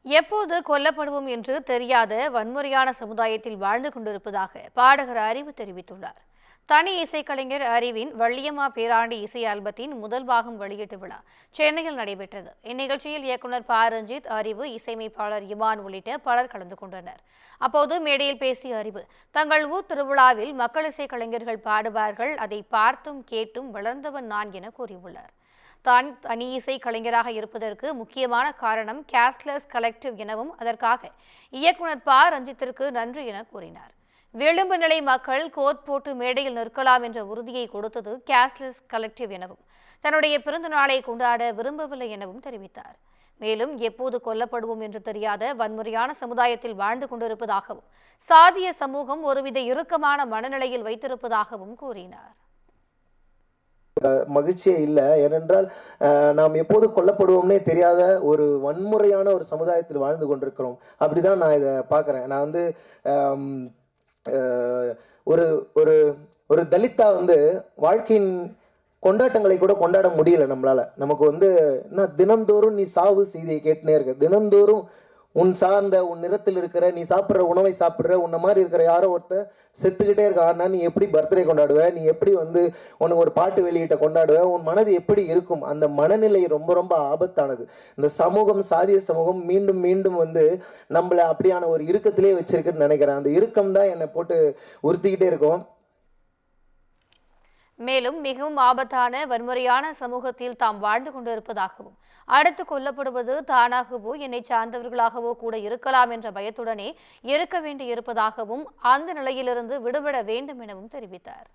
எப்போது கொல்லப்படுவோம் என்று தெரியாத வன்முறையான சமுதாயத்தில் வாழ்ந்து கொண்டிருப்பதாக பாடகர் அறிவு தெரிவித்துள்ளார். தனி இசைக்கலைஞர் அறிவின் வள்ளியம்மா பேராண்டி இசை ஆல்பத்தின் முதல் பாகம் வெளியீட்டு விழா சென்னையில் நடைபெற்றது. இந்நிகழ்ச்சியில் இயக்குநர் ப. ரஞ்சித், அறிவு, இசையமைப்பாளர் இமான் உள்ளிட்ட பலர் கலந்து கொண்டனர். அப்போது மேடையில் பேசிய அறிவு, தங்கள் ஊர் திருவிழாவில் மக்கள் இசை கலைஞர்கள் பாடுவார்கள், அதை பார்த்தும் கேட்டும் வளர்ந்தவன் நான் என கூறியுள்ளார். தான் தனி இசை கலைஞராக இருப்பதற்கு முக்கியமான காரணம் கேஷ்லெஸ் கலெக்டிவ் எனவும் அதற்காக இயக்குநர் ப. ரஞ்சித்திற்கு நன்றி என கூறினார். விளிம்பு நிலை மக்கள் கோட் போட்டு மேடையில் நிற்கலாம் என்ற உறுதியை கொடுத்தது கேஷ்லெஸ் கலெக்டிவ் எனவும் தன்னுடைய பிறந்த நாளை கொண்டாட விரும்பவில்லை எனவும் தெரிவித்தார். மேலும் எப்போது கொல்லப்படுவோம் என்று தெரியாத வன்முறையான சமுதாயத்தில் வாழ்ந்து கொண்டிருப்பதாகவும் சாதிய சமூகம் ஒருவித இறுக்கமான மனநிலையில் வைத்திருப்பதாகவும் கூறினார். மகிழ்ச்சியே இல்லை. ஏனென்றால் நாம் எப்போது கொல்லப்படுவோம்னே தெரியாத ஒரு வன்முறையான ஒரு சமுதாயத்தில் வாழ்ந்து கொண்டிருக்கிறோம். அப்படிதான் நான் இதை பார்க்குறேன். நான் வந்து ஒரு ஒரு ஒரு தலித்தா வாழ்க்கையின் கொண்டாட்டங்களை கூட கொண்டாட முடியல நம்மளால. நமக்கு என்ன தினந்தோறும் நீ சாவு செய்தியை கேட்டுனே இருக்க, தினந்தோறும் உன் சார்ந்த உன் நிறத்தில் இருக்கிற நீ சாப்பிட்ற உணவை சாப்பிட்ற உன்ன மாதிரி இருக்கிற யாரோ ஒருத்தர் செத்துக்கிட்டே இருக்காருன்னா நீ எப்படி பர்த்டே கொண்டாடுவ, நீ எப்படி உனக்கு ஒரு பாட்டு வெளியிட்ட கொண்டாடுவ, உன் மனது எப்படி இருக்கும்? அந்த மனநிலை ரொம்ப ரொம்ப ஆபத்தானது. இந்த சமூகம், சாதிய சமூகம் மீண்டும் மீண்டும் நம்மளை அப்படியான ஒரு இறுக்கத்திலே வச்சிருக்குன்னு நினைக்கிறேன். அந்த இறுக்கம் தான் என்னை போட்டு உறுத்திக்கிட்டே இருக்கும். மேலும் மிகவும் ஆபத்தான வன்முறையான சமூகத்தில் தாம் வாழ்ந்து கொண்டிருப்பதாகவும் அடுத்து கொல்லப்படுவது தானாகவோ என்னை சார்ந்தவர்களாகவோ கூட இருக்கலாம் என்ற பயத்துடனே இருக்க வேண்டியிருப்பதாகவும் அந்த நிலையிலிருந்து விடுபட வேண்டும் எனவும் தெரிவித்தார்.